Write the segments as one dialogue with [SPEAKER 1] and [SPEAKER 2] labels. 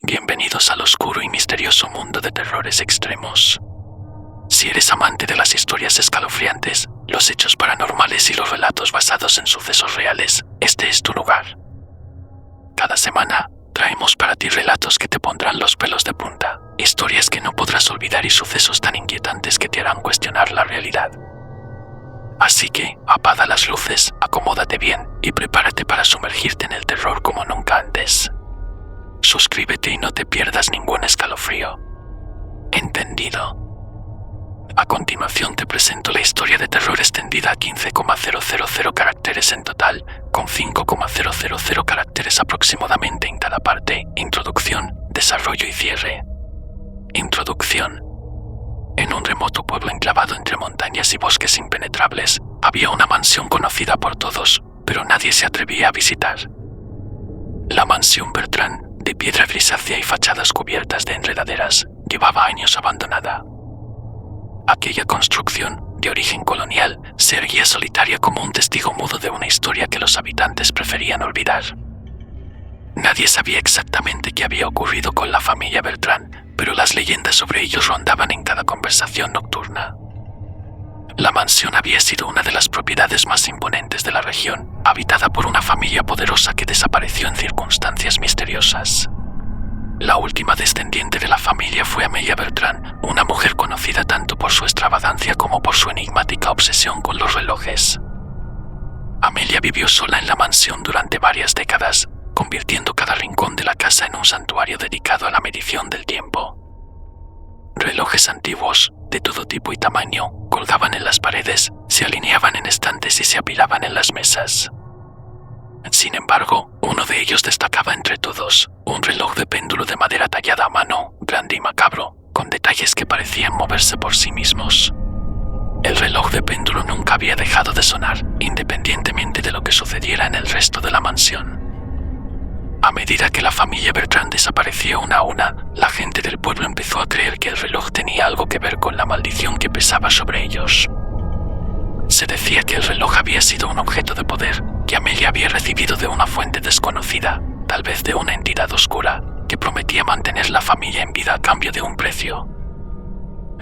[SPEAKER 1] Bienvenidos al oscuro y misterioso mundo de terrores extremos. Si eres amante de las historias escalofriantes, los hechos paranormales y los relatos basados en sucesos reales, este es tu lugar. Cada semana, traemos para ti relatos que te pondrán los pelos de punta, historias que no podrás olvidar y sucesos tan inquietantes que te harán cuestionar la realidad. Así que, apaga las luces, acomódate bien y prepárate para sumergirte en el terror como nunca antes. Suscríbete y no te pierdas ningún escalofrío. ¿Entendido? A continuación te presento la historia de terror extendida a 15,000 caracteres en total, con 5,000 caracteres aproximadamente en cada parte. Introducción, desarrollo y cierre. Introducción. En un remoto pueblo enclavado entre montañas y bosques impenetrables, había una mansión conocida por todos, pero nadie se atrevía a visitar. La mansión Bertrand, de piedra grisácea y fachadas cubiertas de enredaderas, llevaba años abandonada. Aquella construcción, de origen colonial, se erguía solitaria como un testigo mudo de una historia que los habitantes preferían olvidar. Nadie sabía exactamente qué había ocurrido con la familia Bertrand, pero las leyendas sobre ellos rondaban en cada conversación nocturna. La mansión había sido una de las propiedades más imponentes de la región, habitada por una familia poderosa que desapareció en circunstancias misteriosas. La última descendiente de la familia fue Amelia Bertrand, una mujer conocida tanto por su extravagancia como por su enigmática obsesión con los relojes. Amelia vivió sola en la mansión durante varias décadas, convirtiendo cada rincón de la casa en un santuario dedicado a la medición del tiempo. Relojes antiguos, de todo tipo y tamaño, colgaban en las paredes, se alineaban en estantes y se apilaban en las mesas. Sin embargo, uno de ellos destacaba entre todos, un reloj de péndulo de madera tallada a mano, grande y macabro, con detalles que parecían moverse por sí mismos. El reloj de péndulo nunca había dejado de sonar, independientemente de lo que sucediera en el resto de la mansión. A medida que la familia Bertrand desapareció una a una, la gente del pueblo empezó a creer que el reloj tenía algo que ver con la maldición que pesaba sobre ellos. Se decía que el reloj había sido un objeto de poder que Amelia había recibido de una fuente desconocida, tal vez de una entidad oscura, que prometía mantener la familia en vida a cambio de un precio.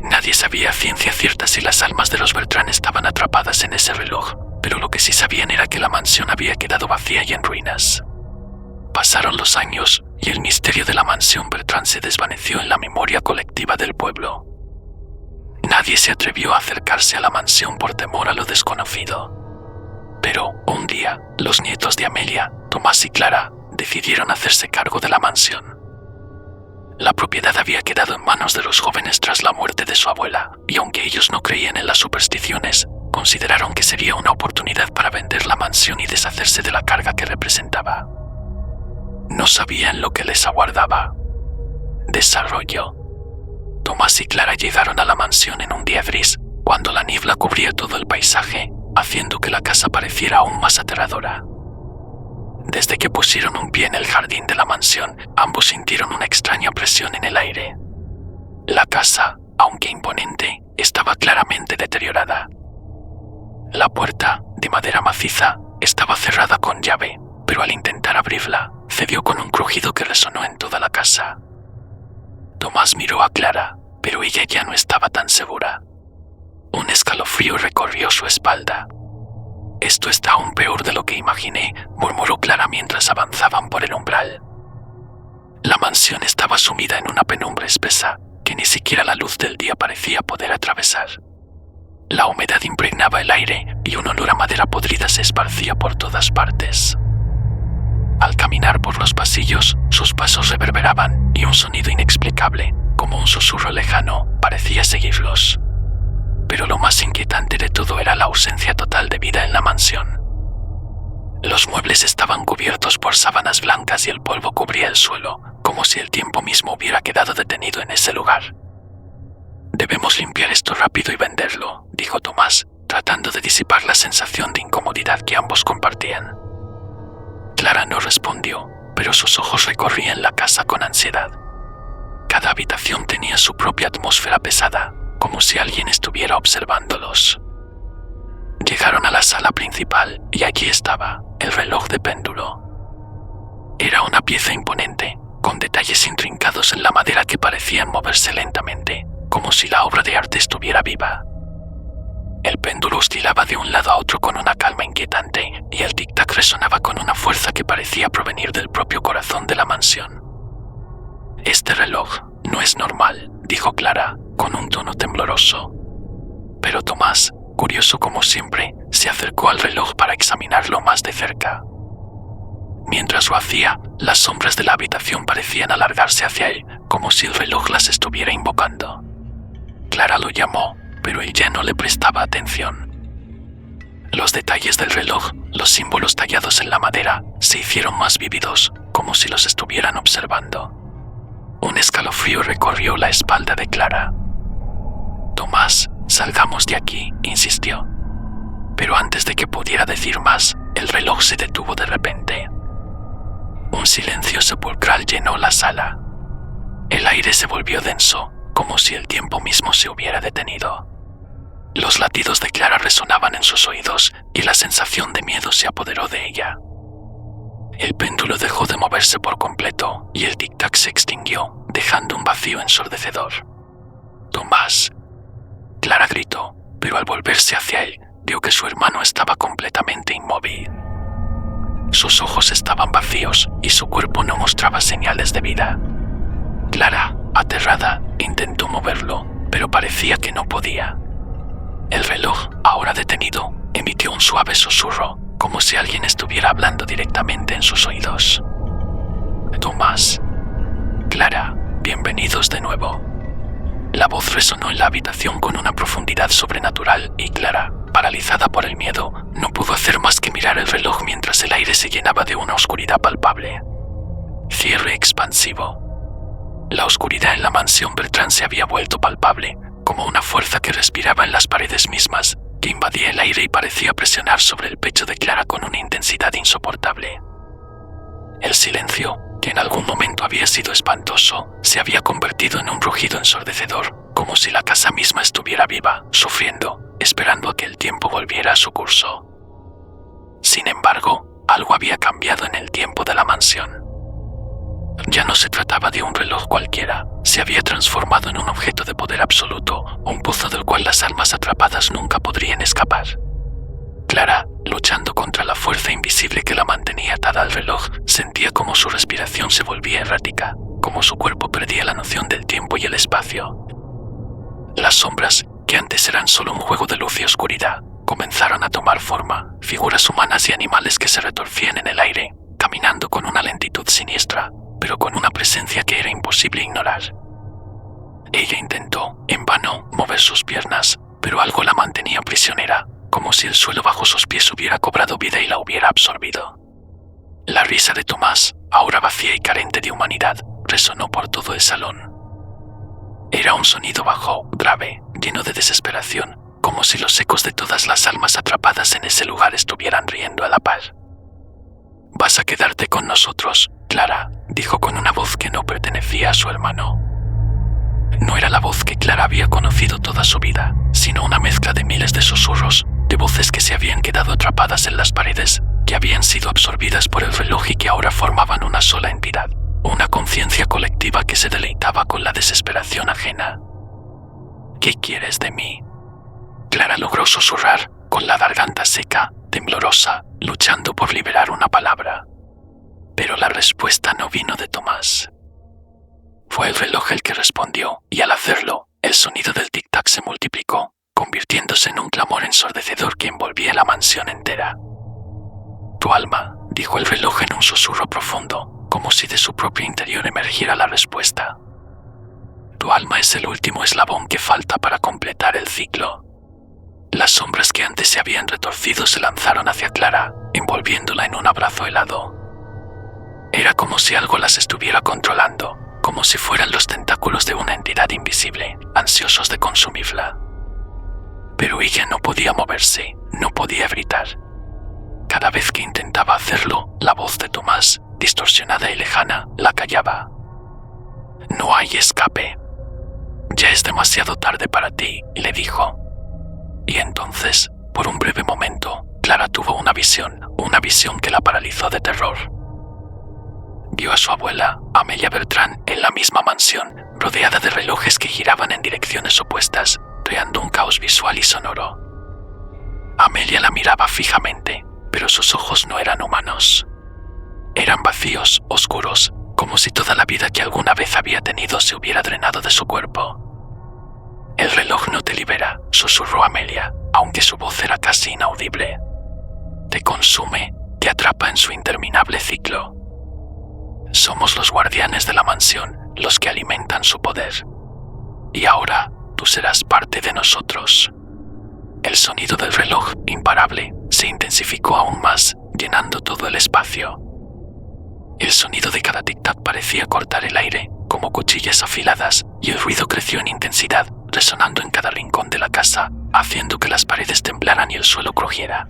[SPEAKER 1] Nadie sabía a ciencia cierta si las almas de los Bertrand estaban atrapadas en ese reloj, pero lo que sí sabían era que la mansión había quedado vacía y en ruinas. Pasaron los años y el misterio de la mansión Bertrand se desvaneció en la memoria colectiva del pueblo. Nadie se atrevió a acercarse a la mansión por temor a lo desconocido. Pero, un día, los nietos de Amelia, Tomás y Clara, decidieron hacerse cargo de la mansión. La propiedad había quedado en manos de los jóvenes tras la muerte de su abuela, y aunque ellos no creían en las supersticiones, consideraron que sería una oportunidad para vender la mansión y deshacerse de la carga que representaba. No sabían lo que les aguardaba. Desarrollo. Tomás y Clara llegaron a la mansión en un día gris, cuando la niebla cubría todo el paisaje, haciendo que la casa pareciera aún más aterradora. Desde que pusieron un pie en el jardín de la mansión, ambos sintieron una extraña presión en el aire. La casa, aunque imponente, estaba claramente deteriorada. La puerta, de madera maciza, estaba cerrada con llave, pero al intentar abrirla, cedió con un crujido que resonó en toda la casa. Tomás miró a Clara, pero ella ya no estaba tan segura. Un escalofrío recorrió su espalda. «Esto está aún peor de lo que imaginé», murmuró Clara mientras avanzaban por el umbral. La mansión estaba sumida en una penumbra espesa que ni siquiera la luz del día parecía poder atravesar. La humedad impregnaba el aire y un olor a madera podrida se esparcía por todas partes. Al caminar por los pasillos, sus pasos reverberaban y un sonido inexplicable, como un susurro lejano, parecía seguirlos. Pero lo más inquietante de todo era la ausencia total de vida en la mansión. Los muebles estaban cubiertos por sábanas blancas y el polvo cubría el suelo, como si el tiempo mismo hubiera quedado detenido en ese lugar. «Debemos limpiar esto rápido y venderlo», dijo Tomás, tratando de disipar la sensación de incomodidad que ambos compartían. Clara no respondió, pero sus ojos recorrían la casa con ansiedad. Cada habitación tenía su propia atmósfera pesada, como si alguien estuviera observándolos. Llegaron a la sala principal y allí estaba el reloj de péndulo. Era una pieza imponente, con detalles intrincados en la madera que parecían moverse lentamente, como si la obra de arte estuviera viva. El péndulo oscilaba de un lado a otro con una calma inquietante, y el tic-tac resonaba con una fuerza que parecía provenir del propio corazón de la mansión. «Este reloj no es normal», dijo Clara, con un tono tembloroso. Pero Tomás, curioso como siempre, se acercó al reloj para examinarlo más de cerca. Mientras lo hacía, las sombras de la habitación parecían alargarse hacia él, como si el reloj las estuviera invocando. Clara lo llamó, pero él ya no le prestaba atención. Los detalles del reloj, los símbolos tallados en la madera, se hicieron más vívidos, como si los estuvieran observando. Un escalofrío recorrió la espalda de Clara. «Tomás, salgamos de aquí», insistió. Pero antes de que pudiera decir más, el reloj se detuvo de repente. Un silencio sepulcral llenó la sala. El aire se volvió denso, como si el tiempo mismo se hubiera detenido. Los latidos de Clara resonaban en sus oídos y la sensación de miedo se apoderó de ella. El péndulo dejó de moverse por completo y el tic-tac se extinguió, dejando un vacío ensordecedor. «Tomás». Clara gritó, pero al volverse hacia él, vio que su hermano estaba completamente inmóvil. Sus ojos estaban vacíos y su cuerpo no mostraba señales de vida. Clara, aterrada, intentó moverlo, pero parecía que no podía. El reloj, ahora detenido, emitió un suave susurro, como si alguien estuviera hablando directamente en sus oídos. «Tomás». «Clara, bienvenidos de nuevo». La voz resonó en la habitación con una profundidad sobrenatural y Clara, paralizada por el miedo, no pudo hacer más que mirar el reloj mientras el aire se llenaba de una oscuridad palpable. Cierre expansivo. La oscuridad en la mansión Bertrand se había vuelto palpable, como una fuerza que respiraba en las paredes mismas, que invadía el aire y parecía presionar sobre el pecho de Clara con una intensidad insoportable. El silencio, que en algún momento había sido espantoso, se había convertido en un rugido ensordecedor, como si la casa misma estuviera viva, sufriendo, esperando a que el tiempo volviera a su curso. Sin embargo, algo había cambiado en el tiempo de la mansión. Ya no se trataba de un reloj cualquiera, se había transformado en un objeto de poder absoluto, un pozo del cual las almas atrapadas nunca podrían escapar. Clara, luchando contra la fuerza invisible que la mantenía atada al reloj, sentía como su respiración se volvía errática, como su cuerpo perdía la noción del tiempo y el espacio. Las sombras, que antes eran solo un juego de luz y oscuridad, comenzaron a tomar forma, figuras humanas y animales que se retorcían en el aire, caminando con una lentitud siniestra, pero con una presencia que era imposible ignorar. Ella intentó, en vano, mover sus piernas, pero algo la mantenía prisionera, como si el suelo bajo sus pies hubiera cobrado vida y la hubiera absorbido. La risa de Tomás, ahora vacía y carente de humanidad, resonó por todo el salón. Era un sonido bajo, grave, lleno de desesperación, como si los ecos de todas las almas atrapadas en ese lugar estuvieran riendo a la par. «Vas a quedarte con nosotros, Clara», dijo con una voz que no pertenecía a su hermano. No era la voz que Clara había conocido toda su vida, sino una mezcla de miles de susurros, de voces que se habían quedado atrapadas en las paredes, que habían sido absorbidas por el reloj y que ahora formaban una sola entidad, una conciencia colectiva que se deleitaba con la desesperación ajena. «¿Qué quieres de mí?», Clara logró susurrar, con la garganta seca, temblorosa, luchando por liberar una palabra. Pero la respuesta no vino de Tomás. Fue el reloj el que respondió, y al hacerlo, el sonido del tic-tac se multiplicó, convirtiéndose en un clamor ensordecedor que envolvía la mansión entera. «Tu alma», dijo el reloj en un susurro profundo, como si de su propio interior emergiera la respuesta. «Tu alma es el último eslabón que falta para completar el ciclo». Las sombras que antes se habían retorcido se lanzaron hacia Clara, envolviéndola en un abrazo helado. Era como si algo las estuviera controlando, como si fueran los tentáculos de una entidad invisible, ansiosos de consumirla. Pero ella no podía moverse, no podía gritar. Cada vez que intentaba hacerlo, la voz de Tomás, distorsionada y lejana, la callaba. «No hay escape. Ya es demasiado tarde para ti», le dijo. Y entonces, por un breve momento, Clara tuvo una visión que la paralizó de terror. vio a su abuela, Amelia Bertrand, en la misma mansión, rodeada de relojes que giraban en direcciones opuestas, creando un caos visual y sonoro. Amelia la miraba fijamente, pero sus ojos no eran humanos. Eran vacíos, oscuros, como si toda la vida que alguna vez había tenido se hubiera drenado de su cuerpo. «El reloj no te libera», susurró Amelia, aunque su voz era casi inaudible. «Te consume, te atrapa en su interminable ciclo. Somos los guardianes de la mansión, los que alimentan su poder. Y ahora tú serás parte de nosotros». El sonido del reloj, imparable, se intensificó aún más, llenando todo el espacio. El sonido de cada tic-tac parecía cortar el aire, como cuchillas afiladas, y el ruido creció en intensidad, resonando en cada rincón de la casa, haciendo que las paredes temblaran y el suelo crujiera.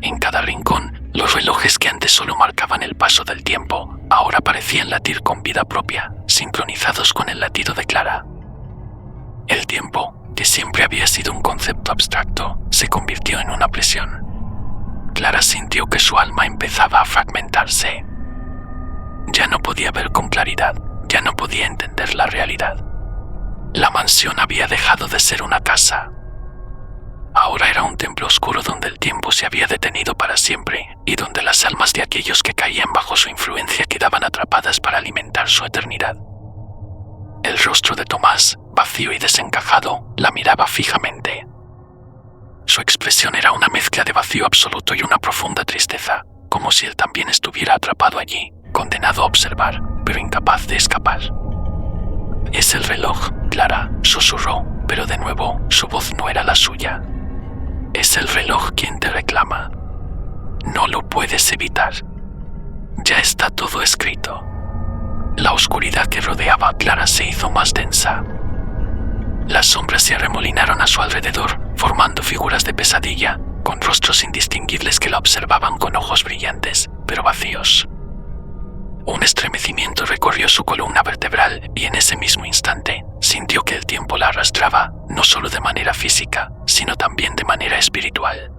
[SPEAKER 1] En cada rincón, los relojes que antes solo marcaban el paso del tiempo, ahora parecían latir con vida propia, sincronizados con el latido de Clara. El tiempo, que siempre había sido un concepto abstracto, se convirtió en una presión. Clara sintió que su alma empezaba a fragmentarse. Ya no podía ver con claridad, ya no podía entender la realidad. La mansión había dejado de ser una casa. Ahora era un templo oscuro donde el tiempo se había detenido para siempre y donde las almas de aquellos que caían bajo su influencia quedaban atrapadas para alimentar su eternidad. El rostro de Tomás, vacío y desencajado, la miraba fijamente. Su expresión era una mezcla de vacío absoluto y una profunda tristeza, como si él también estuviera atrapado allí, condenado a observar, pero incapaz de escapar. «Es el reloj, Clara», susurró, pero de nuevo su voz no era la suya. «Es el reloj quien te reclama. No lo puedes evitar. Ya está todo escrito». La oscuridad que rodeaba a Clara se hizo más densa. Las sombras se arremolinaron a su alrededor, formando figuras de pesadilla, con rostros indistinguibles que la observaban con ojos brillantes, pero vacíos. Un estremecimiento recorrió su columna vertebral y en ese mismo instante sintió que el tiempo la arrastraba, no solo de manera física, sino también de manera espiritual.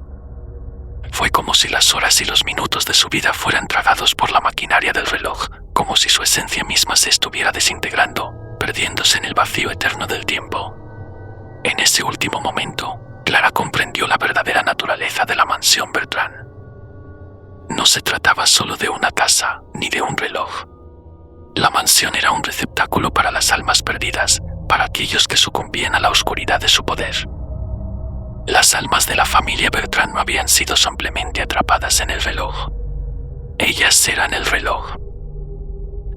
[SPEAKER 1] Fue como si las horas y los minutos de su vida fueran tragados por la maquinaria del reloj, como si su esencia misma se estuviera desintegrando, perdiéndose en el vacío eterno del tiempo. En ese último momento, Clara comprendió la verdadera naturaleza de la mansión Bertrand. No se trataba solo de una casa, ni de un reloj. La mansión era un receptáculo para las almas perdidas, para aquellos que sucumbían a la oscuridad de su poder. Las almas de la familia Bertrand no habían sido simplemente atrapadas en el reloj. Ellas eran el reloj.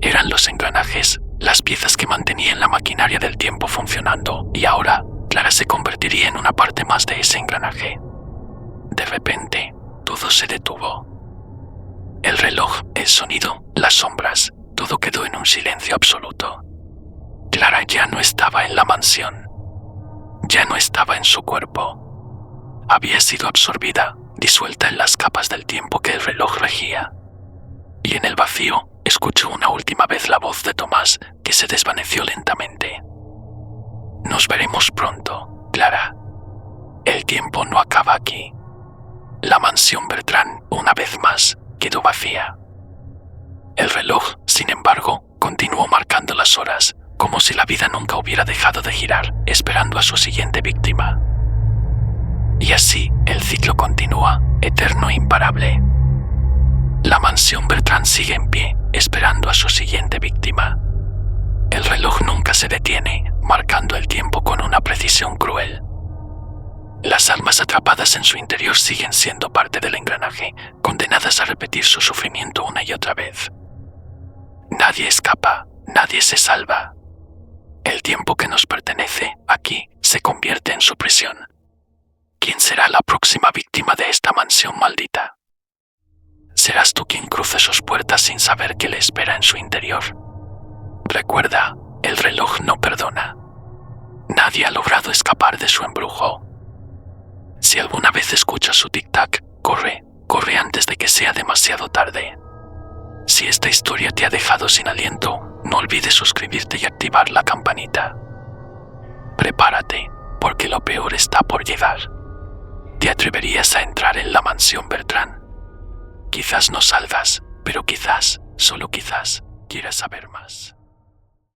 [SPEAKER 1] Eran los engranajes, las piezas que mantenían la maquinaria del tiempo funcionando, y ahora Clara se convertiría en una parte más de ese engranaje. De repente, todo se detuvo. El reloj, el sonido, las sombras, todo quedó en un silencio absoluto. Clara ya no estaba en la mansión. Ya no estaba en su cuerpo. Había sido absorbida, disuelta en las capas del tiempo que el reloj regía. Y en el vacío, escuchó una última vez la voz de Tomás, que se desvaneció lentamente. «Nos veremos pronto, Clara. El tiempo no acaba aquí». La mansión Bertrand, una vez más, quedó vacía. El reloj, sin embargo, continuó marcando las horas, como si la vida nunca hubiera dejado de girar, esperando a su siguiente víctima. Y así, el ciclo continúa, eterno e imparable. La mansión Bertrand sigue en pie, esperando a su siguiente víctima. El reloj nunca se detiene, marcando el tiempo con una precisión cruel. Las almas atrapadas en su interior siguen siendo parte del engranaje, condenadas a repetir su sufrimiento una y otra vez. Nadie escapa, nadie se salva. El tiempo que nos pertenece, aquí, se convierte en su prisión. ¿Quién será la próxima víctima de esta mansión maldita? Serás tú quien cruce sus puertas sin saber qué le espera en su interior. Recuerda, el reloj no perdona. Nadie ha logrado escapar de su embrujo. Si alguna vez escuchas su tic-tac, corre antes de que sea demasiado tarde. Si esta historia te ha dejado sin aliento, no olvides suscribirte y activar la campanita. Prepárate, porque lo peor está por llegar. ¿Te atreverías a entrar en la mansión Bertrand? Quizás no salgas, pero quizás Solo quizás quieras saber más.